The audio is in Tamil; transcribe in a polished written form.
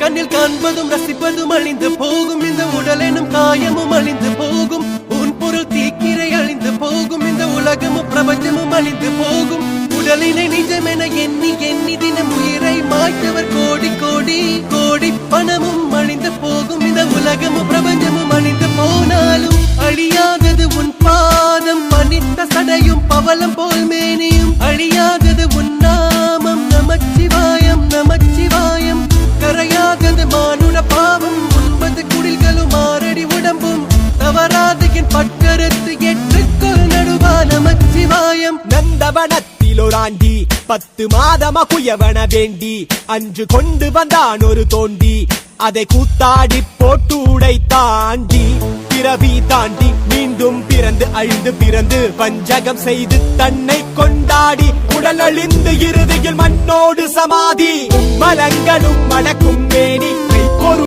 கண்ணில் காண்பதும் ரசிப்பதும் அழிந்து போகும், இந்த உடல் எனும் காயமும் அழிந்து போகும், உன் பொருள் தீக்கிரை அழிந்து போகும், இந்த உலகமும் பிரபஞ்சமும் அழிந்து போகும். உடலினை நிஜமென எண்ணி எண்ணி தினம் உயிரை மாய்த்தவர் கோடி கோடி கோடி, பணமும் அழிந்து போகும், இந்த உலகமும் பிரபஞ்சமும் அழிந்து போனாலும் அழியாதது உன் பாதம், பனித்த சடையும் பவளம் போல் மேனியும் அழியாதது உன் நாமம், நமச்சிவாயம் நமச்சிவாயம். கரையாதது மானுட பாவம், 9 குடில்களும் 6 அடி உடம்பும் தவறாது என் பட்கரத்து ஏற்றுக்கொள் நடுவா நமச்சிவாயம். நந்தவனத்தில் ஒரு ஆண்டி 10 மாதமா குயவன வேண்டி அன்று கொண்டு வந்தான் ஒரு தோண்டி, அதை கூத்தாடி போட்டு உடைத்தாண்டி பிறவி தாண்டி மீண்டும் பிறந்து அழிந்து பிறந்து வஞ்சகம் செய்து தன்னை கொண்டாடி உடல் அழிந்து இறுதியில் மண்ணோடு சமாதி. மலங்களும் மணக்கும் மேனி